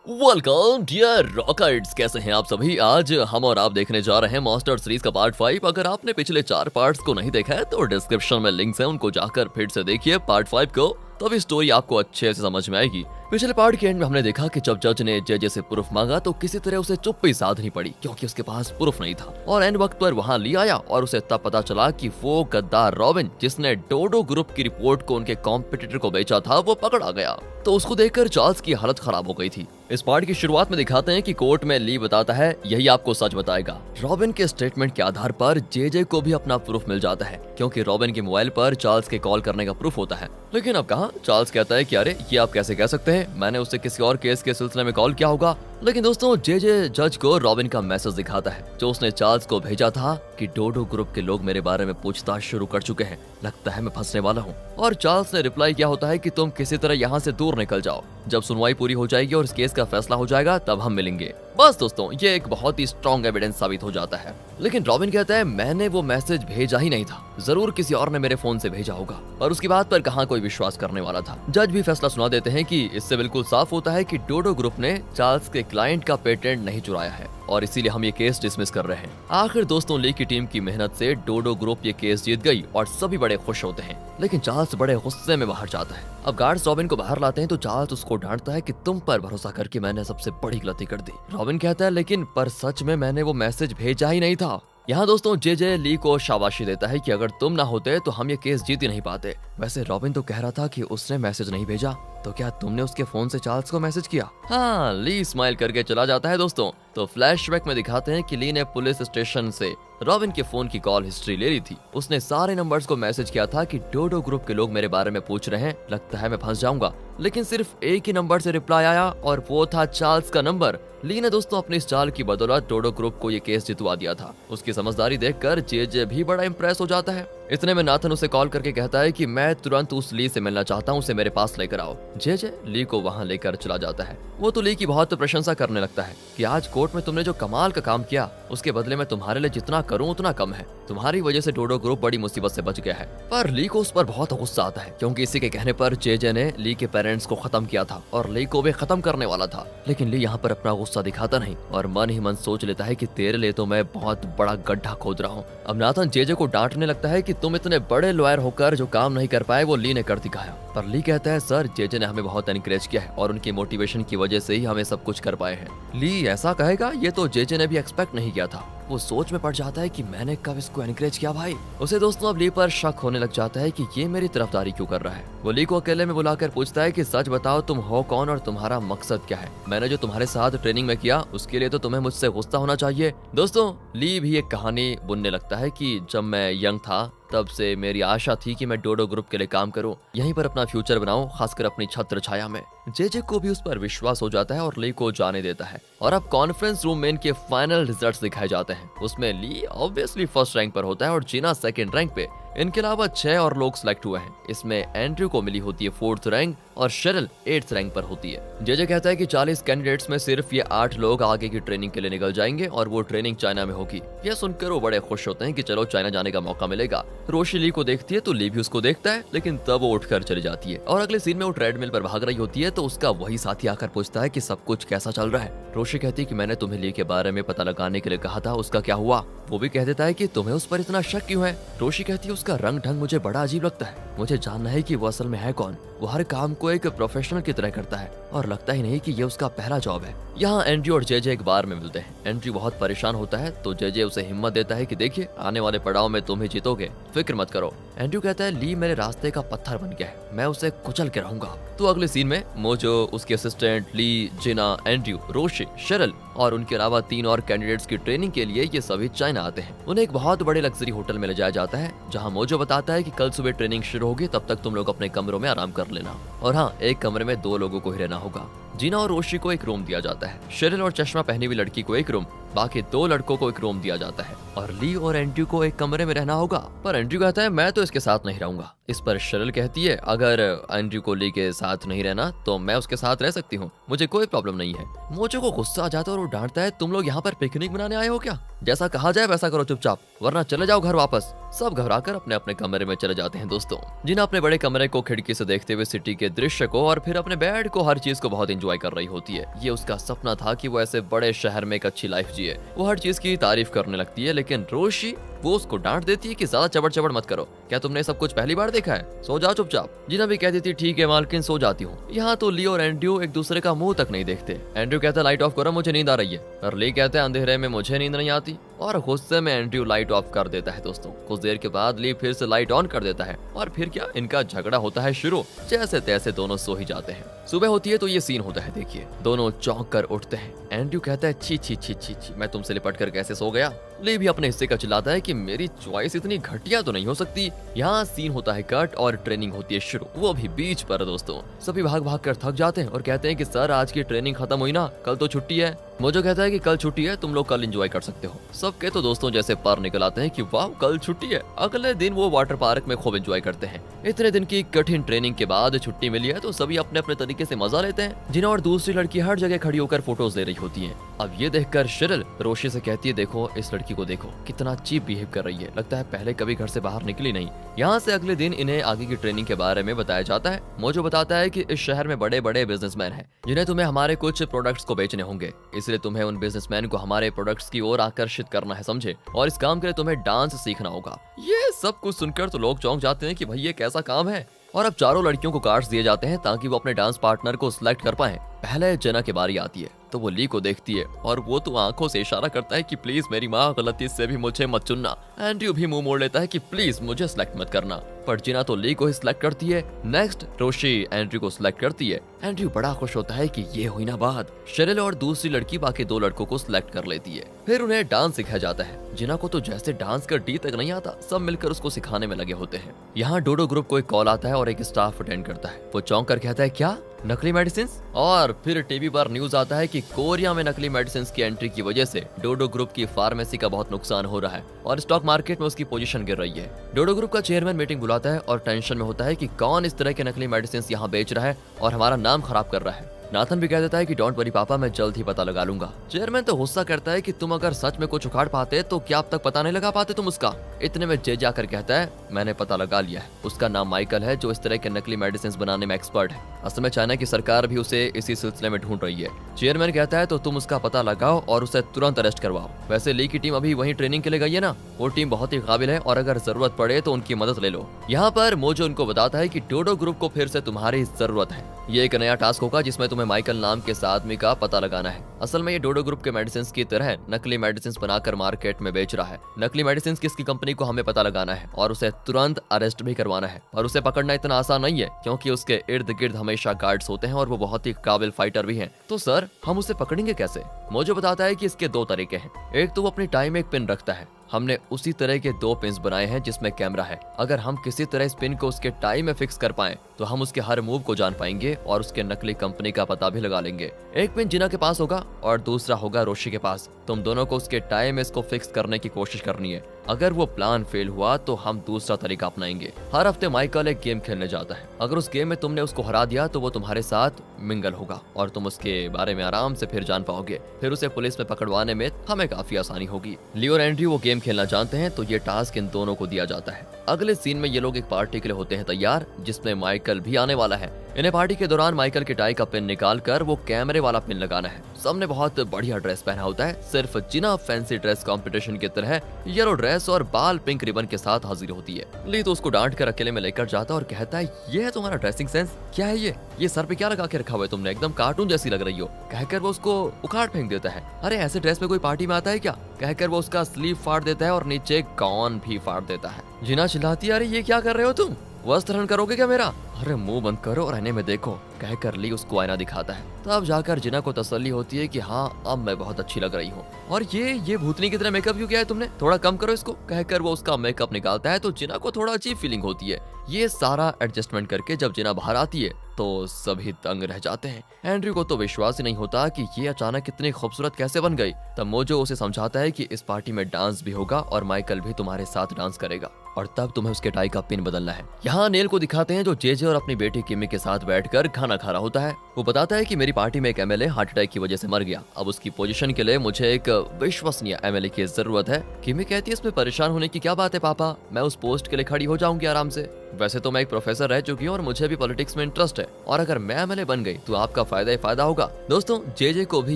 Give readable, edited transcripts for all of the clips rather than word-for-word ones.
Welcome dear rockets, कैसे हैं आप सभी। आज हम और आप देखने जा रहे हैं मॉन्स्टर सीरीज का पार्ट 5। अगर आपने पिछले 4 पार्ट्स को नहीं देखा है तो डिस्क्रिप्शन में लिंक्स हैं, उनको जाकर फिर से देखिए पार्ट 5 को, तभी स्टोरी आपको अच्छे से समझ में आएगी। पिछले पार्ट के एंड में हमने देखा कि जब जज ने जेजे से प्रूफ मांगा तो किसी तरह उसे चुप्पी साधनी पड़ी क्योंकि उसके पास प्रूफ नहीं था। और एंड वक्त पर वहां ली आया और उसे तब पता चला कि वो गद्दार रॉबिन जिसने डोडो ग्रुप की रिपोर्ट को उनके कॉम्पिटिटर को बेचा था वो पकड़ा गया। तो उसको देखकर चार्ल्स की हालत खराब हो गई थी। इस पार्ट की शुरुआत में दिखाते हैं कि कोर्ट में ली बताता है यही आपको सच बताएगा। रॉबिन के स्टेटमेंट के आधार पर जेजे को भी अपना प्रूफ मिल जाता है क्योंकि रॉबिन के मोबाइल पर चार्ल्स के कॉल करने का प्रूफ होता है। लेकिन अब कहाँ, चार्ल्स कहता है कि अरे ये आप कैसे कह सकते हैं, मैंने उससे किसी और केस के सिलसिले में कॉल किया होगा। लेकिन दोस्तों जेजे जज को रॉबिन का मैसेज दिखाता है जो उसने चार्ल्स को भेजा था कि डोडो ग्रुप के लोग मेरे बारे में पूछताछ शुरू कर चुके हैं, लगता है मैं फंसने वाला हूँ। और चार्ल्स ने रिप्लाई किया होता है कि तुम किसी तरह यहाँ से दूर निकल जाओ, जब सुनवाई पूरी हो जाएगी और इस केस का फैसला हो जाएगा तब हम मिलेंगे। बस दोस्तों ये एक बहुत ही स्ट्रॉन्ग एविडेंस साबित हो जाता है। लेकिन रॉबिन कहता है मैंने वो मैसेज भेजा ही नहीं था, जरूर किसी और ने मेरे फोन से भेजा होगा। और उसकी बात पर कहाँ कोई विश्वास करने वाला था। जज भी फैसला सुना देते हैं कि इससे बिल्कुल साफ होता है कि डोडो ग्रुप ने चार्ल्स के क्लाइंट का पेटेंट नहीं चुराया है और इसीलिए हम ये केस डिसमिस कर रहे हैं। आखिर दोस्तों ली की टीम की मेहनत से डोडो ग्रुप ये केस जीत गई और सभी बड़े खुश होते हैं। लेकिन चार्ल्स बड़े गुस्से में बाहर जाता है। अब गार्ड्स रॉबिन को बाहर लाते हैं तो चार्ल्स उसको डांटता है कि तुम पर भरोसा करके मैंने सबसे बड़ी गलती कर दी। रॉबिन कहता है लेकिन पर सच में मैंने वो मैसेज भेजा ही नहीं था। यहाँ दोस्तों जेजे ली को शाबाशी देता है कि अगर तुम ना होते तो हम ये केस जीत ही नहीं पाते। वैसे रॉबिन तो कह रहा था कि उसने मैसेज नहीं भेजा, तो क्या तुमने उसके फोन से चार्ल्स को मैसेज किया? हाँ, ली स्माइल करके चला जाता है दोस्तों। तो फ्लैशबैक में दिखाते हैं कि ली ने पुलिस स्टेशन से रॉबिन के फोन की कॉल हिस्ट्री ले ली थी। उसने सारे नंबर्स को मैसेज किया था कि डोडो ग्रुप के लोग मेरे बारे में पूछ रहे हैं, लगता है मैं फंस जाऊंगा। लेकिन सिर्फ एक ही नंबर से रिप्लाई आया और वो था चार्ल्स का नंबर। ली ने दोस्तों अपनी इस चाल की बदौलत डोडो ग्रुप को ये केस जितवा दिया था। उसकी समझदारी देखकर जेजे भी बड़ा इंप्रेस हो जाता है। इतने में नाथन उसे कॉल करके कहता है कि मैं तुरंत उस ली से मिलना चाहता हूँ, उसे मेरे पास लेकर आओ। जेजे ली को वहाँ लेकर चला जाता है। वो तो ली की बहुत प्रशंसा करने लगता है कि आज कोर्ट में तुमने जो कमाल का काम किया उसके बदले में तुम्हारे लिए जितना करूँ उतना कम है। तुम्हारी वजह से डोडो ग्रुप बड़ी मुसीबत से बच गया है। पर ली को उस पर बहुत गुस्सा आता है क्योंकि इसी के कहने पर जेजे ने ली के पेरेंट्स को खत्म किया था और ली को भी खत्म करने वाला था। लेकिन ली यहाँ पर अपना गुस्सा दिखाता नहीं और मन ही मन सोच लेता है कि तेरे लिए तो मैं बहुत बड़ा गड्ढा खोद रहा हूँ। अब नाथन जेजे को डांटने लगता है कि तुम इतने बड़े लॉयर होकर जो काम नहीं कर पाए वो ली ने कर दिखाया। पर ली कहता है सर जेजे ने हमें बहुत एनकरेज किया है और उनकी मोटिवेशन की वजह से ही हमें सब कुछ कर पाए हैं। ली ऐसा कहेगा ये तो जेजे ने भी एक्सपेक्ट नहीं किया था। वो सोच में पड़ जाता है कि मैंने कब इसको एनकरेज किया भाई। उसे दोस्तों अब ली पर शक होने लग जाता है कि ये मेरी तरफदारी क्यों कर रहा है। वो ली को अकेले में बुलाकर पूछता है कि सच बताओ तुम हो कौन और तुम्हारा मकसद क्या है। मैंने जो तुम्हारे साथ ट्रेनिंग में किया उसके लिए तो तुम्हें मुझसे गुस्सा होना चाहिए। दोस्तों ली भी एक कहानी बुनने लगता है कि जब मैं यंग था तब से मेरी आशा थी कि मैं डोडो ग्रुप के लिए काम करूं, यहीं पर अपना फ्यूचर बनाऊं, खासकर अपनी छत्र छाया में। जेजे को भी उस पर विश्वास हो जाता है और ली को जाने देता है। और अब कॉन्फ्रेंस रूम में इनके फाइनल रिजल्ट्स दिखाए जाते हैं। उसमें ली ऑब्वियसली फर्स्ट रैंक पर होता है और जीना सेकंड रैंक पे। इनके अलावा 6 और लोग सिलेक्ट हुए हैं। इसमें एंड्रयू को मिली होती है 4th रैंक और शेरिल 8th रैंक पर होती है। जेजे कहता है कि 40 कैंडिडेट्स में सिर्फ ये 8 लोग आगे की ट्रेनिंग के लिए निकल जाएंगे और वो ट्रेनिंग चाइना में होगी। यह सुनकर वो बड़े खुश होते हैं कि चलो चाइना जाने का मौका मिलेगा। रोशी ली को देखती है तो ली भी उसको देखता है, लेकिन तब वो उठकर चली जाती है। और अगले सीन में वो ट्रेडमिल पर भाग रही होती है तो उसका वही साथी आकर पूछता है कि सब कुछ कैसा चल रहा है। रोशी कहती है कि मैंने तुम्हें ली के बारे में पता लगाने के लिए कहा था, उसका क्या हुआ? वो भी कह देता है कि तुम्हें उस पर इतना शक क्यों है? रोशी कहती है उसका रंग ढंग मुझे बड़ा अजीब लगता है, मुझे जानना है कि वो असल में है कौन। वो हर काम को एक प्रोफेशनल की तरह करता है और लगता ही नहीं कि ये उसका पहला जॉब है। यहाँ एंड्रयू और जेजे एक बार में मिलते हैं। एंड्रयू बहुत परेशान होता है तो जेजे उसे हिम्मत देता है कि देखिए आने वाले पड़ाव में तुम ही जीतोगे, फिक्र मत करो। एंड्रयू कहता है ली मेरे रास्ते का पत्थर बन गया है, मैं उसे कुचल के रहूंगा। तो अगले सीन में मोजो, उसके असिस्टेंट, ली, जिना, एंड्रयू, रोशी, शेरिल और उनके अलावा 3 और कैंडिडेट्स की ट्रेनिंग के लिए ये सभी चाइना आते हैं। उन्हें एक बहुत बड़े लग्जरी होटल में ले जाया जाता है जहाँ मोजो बताता है कि कल सुबह ट्रेनिंग शुरू होगी, तब तक तुम लोग अपने कमरों में आराम कर लेना। और हाँ, एक कमरे में 2 लोगों को ही रहना होगा। जीना और रोशी को एक रूम दिया जाता है। शेरिल और चश्मा पहनी हुई लड़की को एक रूम, बाकी 2 लड़कों को एक रूम दिया जाता है। और ली और एंड्रयू को एक कमरे में रहना होगा। पर एंड्रयू कहता है मैं तो इसके साथ नहीं रहूंगा। इस पर शेरिल कहती है अगर एंड्रयू को ली के साथ नहीं रहना तो मैं उसके साथ रह सकती हूँ, मुझे कोई प्रॉब्लम नहीं है। मोजो को गुस्सा आ जाता है और वो डांटता है तुम लोग यहाँ पर पिकनिक मनाने आए हो क्या? जैसा कहा जाए वैसा करो चुपचाप, वरना चले जाओ घर वापस। सब घबराकर अपने अपने कमरे में चले जाते हैं दोस्तों। जिन्हें अपने बड़े कमरे को खिड़की से देखते हुए सिटी के दृश्य को और फिर अपने बेड को, हर चीज को बहुत एंजॉय एंजॉय कर रही होती है। ये उसका सपना था कि वो ऐसे बड़े शहर में एक अच्छी लाइफ जिए। वो हर चीज की तारीफ करने लगती है, लेकिन रोशी वो उसको डांट देती है कि ज्यादा चबड़ चबड़ मत करो। क्या तुमने सब कुछ पहली बार देखा है? सो जाओ चुपचाप। जीना भी कह देती ठीक है मालकिन, सो जाती हूँ। यहाँ तो ली और एंड्रयू एक दूसरे का मुंह तक नहीं देखते। एंड्रयू कहता है लाइट ऑफ करो, मुझे नींद आ रही है। और ली कहता है अंधेरे में मुझे नींद नहीं आती। और गुस्से में एंड्रयू लाइट ऑफ कर देता है। दोस्तों कुछ देर के बाद ली फिर से लाइट ऑन कर देता है और फिर क्या, इनका झगड़ा होता है शुरू। जैसे तैसे दोनों सो ही जाते हैं। सुबह होती है तो ये सीन होता है। देखिए दोनों चौंक कर उठते हैं। एंड्रयू कहता है छी छी छी छी छी, मैं तुमसे लिपट कर कैसे सो गया। ली भी अपने हिस्से का चिल्लाता है कि मेरी चॉइस इतनी घटिया तो नहीं हो सकती। यहाँ सीन होता है कट और ट्रेनिंग होती है शुरू, वो भी बीच पर। दोस्तों सभी भाग भाग कर थक जाते हैं और कहते हैं कि सर आज की ट्रेनिंग खत्म हुई ना, कल तो छुट्टी है। मोजो कहता है कि कल छुट्टी है, तुम लोग कल एंजॉय कर सकते हो। सबके तो दोस्तों जैसे पर निकल आते हैं कि वाह कल छुट्टी है। अगले दिन वो वाटर पार्क में खूब एंजॉय करते हैं। इतने दिन की कठिन ट्रेनिंग के बाद छुट्टी मिली है तो सभी अपने अपने तरीके से मजा लेते हैं। जिना और दूसरी लड़की हर जगह खड़ी होकर फोटोज ले रही होती है। अब ये देखकर शिरिल रोशी से कहती है देखो इस लड़की को देखो कितना चीप बिहेव कर रही है, लगता है पहले कभी घर से बाहर निकली नहीं। यहाँ से अगले दिन इन्हें आगे की ट्रेनिंग के बारे में बताया जाता है। मोजो बताता है कि इस शहर में बड़े बड़े बिजनेसमैन हैं जिन्हें तुम्हें हमारे कुछ प्रोडक्ट्स को बेचने होंगे, इसलिए तुम्हें उन बिजनेसमैन को हमारे प्रोडक्ट्स की ओर आकर्षित करना है, समझे। और इस काम के लिए तुम्हें डांस सीखना होगा। ये सब कुछ सुनकर तो लोग चौंक जाते हैं कि भाई ये कैसा काम है। और अब चारों लड़कियों को कार्ड्स दिए जाते हैं ताकि वो अपने डांस पार्टनर को सिलेक्ट कर पाए। पहले जेना की बारी आती है तो वो ली को देखती है और वो तो आंखों से इशारा करता है कि प्लीज मेरी माँ गलती से भी मुझे मत चुनना। एंड्रयू भी मुंह मोड़ लेता है कि प्लीज मुझे सिलेक्ट मत करना, पर जिना तो ली को ही सिलेक्ट करती है। नेक्स्ट रोशी एंड्रयू को सिलेक्ट करती है। एंड्रयू बड़ा खुश होता है कि ये हुई ना बात। शेरिल और दूसरी लड़की बाकी दो लड़कों को सिलेक्ट कर लेती है। फिर उन्हें डांस सिखाया जाता है। जिना को तो जैसे डांस का डी तक नहीं आता, सब मिलकर उसको सिखाने में लगे होते हैं। यहाँ डोडो ग्रुप को एक कॉल आता है और एक स्टाफ अटेंड करता है। वो चौंक कर कहता है क्या नकली मेडिसिन। और फिर टीवी पर न्यूज आता है कि कोरिया में नकली मेडिसिन की एंट्री की वजह से डोडो ग्रुप की फार्मेसी का बहुत नुकसान हो रहा है और स्टॉक मार्केट में उसकी पोजीशन गिर रही है। डोडो ग्रुप का चेयरमैन मीटिंग बुलाता है और टेंशन में होता है कि कौन इस तरह के नकली मेडिसिन यहाँ बेच रहा है और हमारा नाम खराब कर रहा है। नाथन भी कह देता है कि डोंट वरी पापा, मैं जल्द ही पता लगा लूंगा। चेयरमैन तो गुस्सा करता है कि तुम अगर सच में कुछ उखाड़ पाते तो क्या अब तक पता नहीं लगा पाते तुम उसका। इतने में जे जाकर कहता है मैंने पता लगा लिया है, उसका नाम माइकल है जो इस तरह के नकली मेडिसिन बनाने में एक्सपर्ट है। असल में चाइना की सरकार भी उसे इसी सिलसिले में ढूंढ रही है। चेयरमैन कहता है तो तुम उसका पता लगाओ और उसे तुरंत अरेस्ट करवाओ। वैसे ली की टीम अभी वहीं ट्रेनिंग के लिए गई है ना, वो टीम बहुत ही काबिल है और अगर जरूरत पड़े तो उनकी मदद ले लो। यहाँ पर मोजो उनको बताता है कि डोडो ग्रुप को फिर से तुम्हारी जरूरत है। ये एक नया टास्क होगा जिसमें तुम्हें माइकल नाम के आदमी का पता लगाना है। असल में ये डोडो ग्रुप के मेडिसिन की तरह नकली मेडिसिन बनाकर मार्केट में बेच रहा है। नकली मेडिसिन किसकी कंपनी को हमें पता लगाना है और उसे तुरंत अरेस्ट भी करवाना है। और उसे पकड़ना इतना आसान नहीं है क्योंकि उसके इर्द गिर्द हमेशा गार्ड्स होते हैं और वो बहुत ही काबिल फाइटर भी हैं। तो सर हम उसे पकड़ेंगे कैसे? मोजो बताता है कि इसके दो तरीके हैं। एक तो वो अपनी टाई में एक पिन रखता है। हमने उसी तरह के दो पिन्स बनाए हैं जिसमें कैमरा है। अगर हम किसी तरह इस पिन को उसके टाई में फिक्स कर पाएं तो हम उसके हर मूव को जान पाएंगे और उसके नकली कंपनी का पता भी लगा लेंगे। एक पिन जिना के पास होगा और दूसरा होगा रोशी के पास। तुम दोनों को उसके टाई में इसको फिक्स करने की कोशिश करनी है। अगर वो प्लान फेल हुआ तो हम दूसरा तरीका अपनाएंगे। हर हफ्ते माइकल एक गेम खेलने जाता है। अगर उस गेम में तुमने उसको हरा दिया तो वो तुम्हारे साथ मिंगल होगा और तुम उसके बारे में आराम से फिर जान पाओगे। फिर उसे पुलिस में पकड़वाने में हमें काफी आसानी होगी। लियो और एंड्रयू वो गेम खेलना जानते हैं तो ये टास्क इन दोनों को दिया जाता है। अगले सीन में ये लोग एक पार्टी के लिए होते हैं तैयार जिसमें माइकल भी आने वाला है। इन्हें पार्टी के दौरान माइकल के टाई का पिन निकाल कर वो कैमरे वाला पिन लगाना है। सबने बहुत बढ़िया ड्रेस पहना होता है। सिर्फ जिना फैंसी ड्रेस कंपटीशन की तरह येलो ड्रेस और बाल पिंक रिबन के साथ हाजिर होती है। ली तो उसको डांट कर अकेले में लेकर जाता और कहता है ये है तुम्हारा ड्रेसिंग सेंस? क्या है ये सर पे क्या लगा के रखा हुआ है तुमने? एकदम कार्टून जैसी लग रही हो। कहकर वो उसको उखाड़ फेंक देता है। अरे ऐसे ड्रेस में कोई पार्टी में आता है क्या? कहकर वो उसका स्लीव फाड़ देता है और नीचे गाउन भी फाड़ देता है। जिना चिल्लाती है अरे ये क्या कर रहे हो तुम? वस्त्र हरण करोगे क्या मेरा? अरे मुंह बंद करो और आईने में देखो। कहकर ली उसको आईना दिखाता है। तब जाकर जिना को तसल्ली होती है कि हाँ अब मैं बहुत अच्छी लग रही हूँ। और ये भूतनी की तरह मेकअप क्यों किया है तुमने? थोड़ा कम करो इसको। कहकर वो उसका मेकअप निकालता है तो जिना को थोड़ा अजीब फीलिंग होती है। ये सारा एडजस्टमेंट करके जब जिना बाहर आती है तो सभी दंग रह जाते हैं। एंड्रयू को तो विश्वास ही नहीं होता कि ये अचानक इतनी खूबसूरत कैसे बन गई। तब मोजो उसे समझाता है कि इस पार्टी में डांस भी होगा और माइकल भी तुम्हारे साथ डांस करेगा और तब तुम्हें उसके टाई का पिन बदलना है। यहाँ नेल को दिखाते हैं जो जेजे और अपनी बेटी किमी के साथ बैठकर खाना खा रहा होता है। वो बताता है कि मेरी पार्टी में एक एमएलए हार्ट अटैक की वजह से मर गया। अब उसकी पोजीशन के लिए मुझे एक विश्वसनीय एमएलए की जरूरत है। किमी कहती है इसमें परेशान होने की क्या बात है पापा, मैं उस पोस्ट के लिए खड़ी हो जाऊंगी आराम से। वैसे तो मैं एक प्रोफेसर रह चुकी हूँ और मुझे भी पॉलिटिक्स में इंटरेस्ट है, और अगर मैं एमएलए बन गई तो आपका फायदा ही फायदा होगा। दोस्तों जे को भी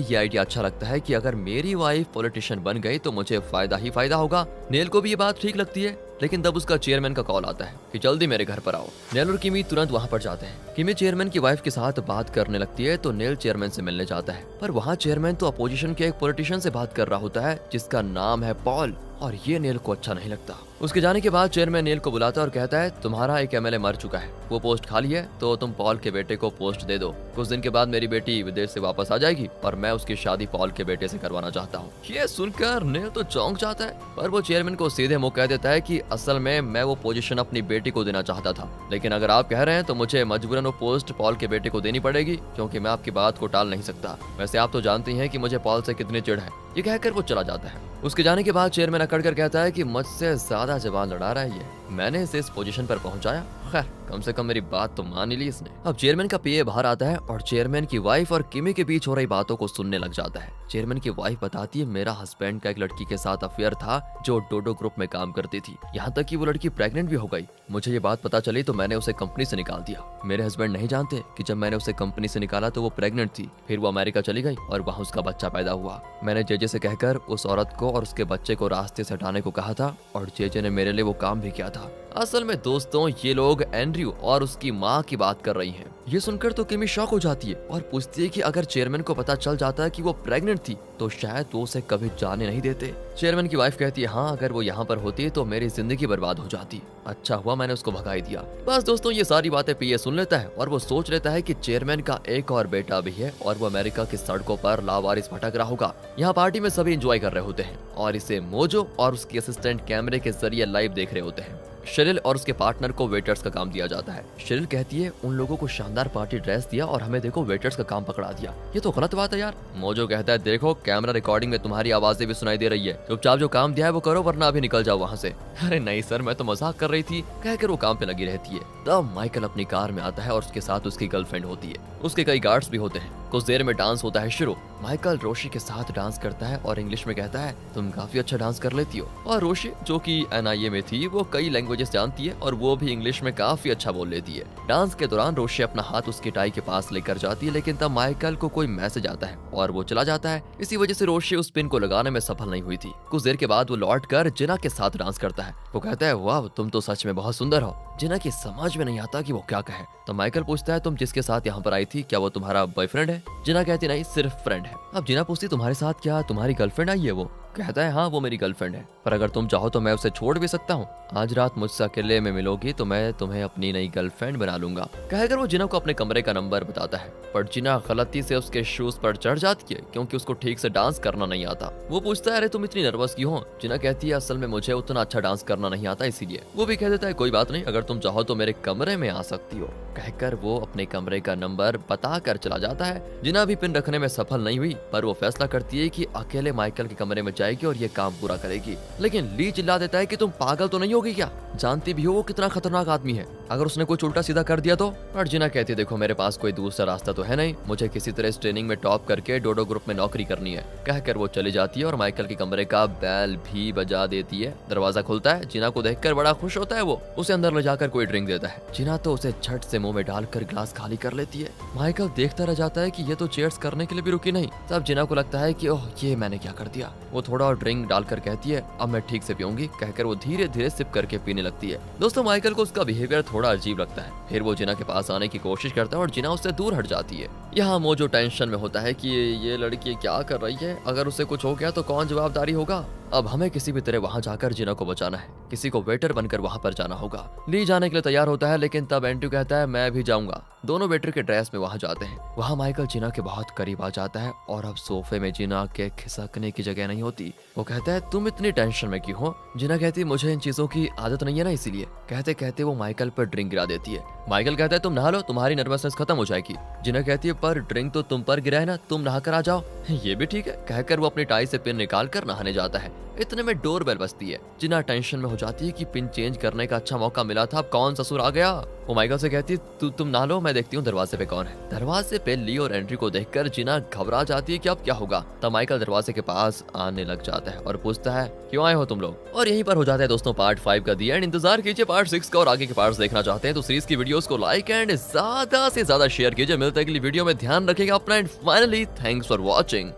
ये आइडिया अच्छा लगता है कि अगर मेरी वाइफ पॉलिटिशियन बन गई तो मुझे फायदा ही फायदा होगा। नेल को भी ये बात ठीक लगती है, लेकिन तब उसका चेयरमैन का कॉल आता है कि जल्दी मेरे घर पर आओ। नेल और किमी तुरंत वहाँ पर जाते हैं। किमी चेयरमैन की वाइफ के साथ बात करने लगती है तो नेल चेयरमैन से मिलने जाता है, पर वहाँ चेयरमैन तो अपोजिशन के एक पॉलिटिशियन से बात कर रहा होता है जिसका नाम है पॉल, और ये नेल को अच्छा नहीं लगता। उसके जाने के बाद चेयरमैन नेल को बुलाता है और कहता है तुम्हारा एक एमएलए मर चुका है, वो पोस्ट खाली है तो तुम पॉल के बेटे को पोस्ट दे दो। कुछ दिन के बाद मेरी बेटी विदेश से वापस आ जाएगी और मैं उसकी शादी पॉल के बेटे से करवाना चाहता हूँ। ये सुनकर नेल तो चौंक जाता है, पर वो चेयरमैन को सीधे मुंह कह देता है कि असल में मैं वो पोजीशन अपनी बेटी को देना चाहता था, लेकिन अगर आप कह रहे हैं तो मुझे मजबूरन वो पोस्ट पॉल के बेटे को देनी पड़ेगी, क्योंकि मैं आपकी बात को टाल नहीं सकता। वैसे आप तो जानती हैं कि मुझे पॉल से कितनी चिढ़ है। ये कहकर वो चला जाता है। उसके जाने के बाद चेयरमैन अकड़कर कहता है कि मुझसे ज्यादा जवान लड़ा रहा है ये, मैंने इसे इस पोजीशन पर पहुंचाया, खैर कम से कम मेरी बात तो मान ही ली इसने। अब चेयरमैन का पीए बाहर आता है और चेयरमैन की वाइफ और किमी के बीच हो रही बातों को सुनने लग जाता है। चेयरमैन की वाइफ बताती है मेरा हस्बैंड का एक लड़की के साथ अफेयर था जो डोडो ग्रुप में काम करती थी, यहाँ तक कि वो लड़की प्रेग्नेंट भी हो गई। मुझे ये बात पता चली तो मैंने उसे कंपनी से निकाल दिया। मेरे हस्बैंड नहीं जानते कि जब मैंने उसे कंपनी से निकाला तो वो प्रेग्नेंट थी, फिर वो अमेरिका चली गई और वहाँ उसका बच्चा पैदा हुआ। मैंने जेजे से कहकर उस औरत को और उसके बच्चे को रास्ते से हटाने को कहा था और जेजे ने मेरे लिए वो काम भी किया था। असल में दोस्तों ये लोग एंड्रयू और उसकी माँ की बात कर रही हैं। ये सुनकर तो किमी शॉक हो जाती है और पूछती है कि अगर चेयरमैन को पता चल जाता है कि वो प्रेग्नेंट थी तो शायद वो उसे कभी जाने नहीं देते। चेयरमैन की वाइफ कहती है हाँ अगर वो यहाँ पर होती तो मेरी जिंदगी बर्बाद हो जाती, अच्छा हुआ मैंने उसको भगा ही दिया। बस दोस्तों ये सारी बातें पीए सुन लेता है और वो सोच लेता है कि चेयरमैन का एक और बेटा भी है और वो अमेरिका की सड़कों पर लावारिस भटक रहा होगा। यहाँ पार्टी में सभी एंजॉय कर रहे होते हैं और इसे मोजो और उसकी असिस्टेंट कैमरे के जरिए लाइव देख रहे होते हैं। शेरिल और उसके पार्टनर को वेटर्स का काम दिया जाता है। शेरिल कहती है उन लोगों को शानदार पार्टी ड्रेस दिया और हमें देखो वेटर्स का काम पकड़ा दिया, ये तो गलत बात है यार। मोजो कहता है देखो कैमरा रिकॉर्डिंग में तुम्हारी आवाजें भी सुनाई दे रही है, चुपचाप जो काम दिया है वो करो वरना अभी निकल जाओ वहाँ से। अरे नहीं सर मैं तो मजाक कर रही थी, कहकर वो काम पे लगी रहती है। तब माइकल अपनी कार में आता है और उसके साथ उसकी गर्लफ्रेंड होती है, उसके कई गार्ड्स भी होते हैं। कुछ देर में डांस होता है शुरू। माइकल रोशी के साथ डांस करता है और इंग्लिश में कहता है तुम काफी अच्छा डांस कर लेती हो। और रोशी जो कि एनआईए में थी वो कई लैंग्वेजेस जानती है और वो भी इंग्लिश में काफी अच्छा बोल लेती है। डांस के दौरान रोशी अपना हाथ उसकी टाई के पास लेकर जाती है, लेकिन तब माइकल को कोई मैसेज आता है और वो चला जाता है। इसी वजह से रोशी उस पिन को लगाने में सफल नहीं हुई थी। कुछ देर के बाद वो लौट कर जिना के साथ डांस करता है। वो कहता है वाह तुम तो सच में बहुत सुंदर हो। जिना की समझ में नहीं आता कि वो क्या कहे, तो माइकल पूछता है तुम जिसके साथ यहाँ पर आई थी क्या वो तुम्हारा बॉयफ्रेंड है? जिना कहती नहीं सिर्फ फ्रेंड है। अब जिना पूछती तुम्हारे साथ क्या तुम्हारी गर्लफ्रेंड आई है? वो कहता है हाँ वो मेरी गर्लफ्रेंड है, पर अगर तुम चाहो तो मैं उसे छोड़ भी सकता हूँ। आज रात मुझसे अकेले में मिलोगी तो मैं तुम्हें अपनी नई गर्लफ्रेंड बना लूंगा, कहकर वो जिना को अपने कमरे का नंबर बताता है। पर जिना गलती से उसके शूज पर चढ़ जाती है क्योंकि उसको ठीक से डांस करना नहीं आता। वो पूछता है अरे तुम इतनी नर्वस क्यों हो? जिना कहती है असल में मुझे उतना अच्छा डांस करना नहीं आता इसीलिए। वो भी कह देता है कोई बात नहीं, अगर तुम चाहो तो मेरे कमरे में आ सकती हो, कहकर वो अपने कमरे का नंबर बता कर चला जाता है। जिना भी पिन रखने में सफल नहीं हुई, पर वो फैसला करती है कि अकेले माइकल के कमरे में जाएगी और ये काम पूरा करेगी। लेकिन ली चिल्ला देता है कि तुम पागल तो नहीं होगी क्या? जानती भी हो वो कितना खतरनाक आदमी है, अगर उसने कुछ उल्टा सीधा कर दिया तो? और जिना कहती है देखो मेरे पास कोई दूसरा रास्ता तो है नहीं, मुझे किसी तरह इस ट्रेनिंग में टॉप करके डोडो ग्रुप में नौकरी करनी है, कहकर वो चली जाती है और माइकल के कमरे का बेल भी बजा देती है। दरवाजा खुलता है, जिना को देखकर बड़ा खुश होता है। वो उसे अंदर ले जाकर कोई ड्रिंक देता है। जिना तो उसे झट से मुंह में डालकर ग्लास खाली कर लेती है। माइकल देखता रह जाता है कि ये तो चीयर्स करने के लिए भी रुकी नहीं। तब जिना को लगता है कि ओह ये मैंने क्या कर दिया। वो थोड़ा और ड्रिंक डालकर कहती है अब मैं ठीक से पीऊंगी, कहकर वो धीरे धीरे सिप करके पीने लगती है। दोस्तों माइकल को उसका बिहेवियर थोड़ा अजीब लगता है। फिर वो जिना के पास आने की कोशिश करता है और जिना उससे दूर हट जाती है। यहाँ मोजो टेंशन में होता है कि ये लड़की क्या कर रही है, अगर उसे कुछ हो गया तो कौन जवाबदारी होगा। अब हमें किसी भी तरह वहाँ जाकर जिना को बचाना है, किसी को वेटर बनकर वहाँ पर जाना होगा। ली जाने के लिए तैयार होता है, लेकिन तब एंड्रयू कहता है मैं भी जाऊंगा। दोनों वेटर के ड्रेस में वहाँ जाते हैं। वहाँ माइकल जिना के बहुत करीब आ जाता है और अब सोफे में जिना के खिसकने की जगह नहीं होती। वो कहता है तुम इतनी टेंशन में क्यों हो? जिना कहती मुझे इन चीजों की आदत नहीं है ना इसीलिए। कहते कहते वो माइकल पर ड्रिंक गिरा देती है। माइकल कहता है तुम नहा लो, तुम्हारी नर्वसनेस खत्म हो जाएगी। जिना कहती है पर ड्रिंक तो तुम पर गिरा है ना, तुम नहा कर आ जाओ। ये भी ठीक है, कहकर वो अपनी टाई से पिन निकाल कर नहाने जाता है। इतने में डोरबेल बजती है। जिना टेंशन में हो जाती है कि पिन चेंज करने का अच्छा मौका मिला था, अब कौन ससुर आ गया। वो माइकल से कहती है तुम नहा लो, मैं देखती हूँ दरवाजे पे कौन है। दरवाजे पे ली और एंट्री को देखकर जिना घबरा जाती है कि अब क्या होगा। तब माइकल दरवाजे के पास आने लग जाता है और पूछता है क्यों आए हो तुम लोग। और यहीं पर हो जाता है दोस्तों पार्ट 5 का दी एंड। इंतजार कीजिए पार्ट 6 का, और आगे के पार्ट्स देखना चाहते हैं तो सीरीज की वीडियोस को लाइक एंड ज्यादा से ज्यादा शेयर कीजिए। मिलते हैं अगली वीडियो में, ध्यान रखिएगा अपना and finally thanks for watching.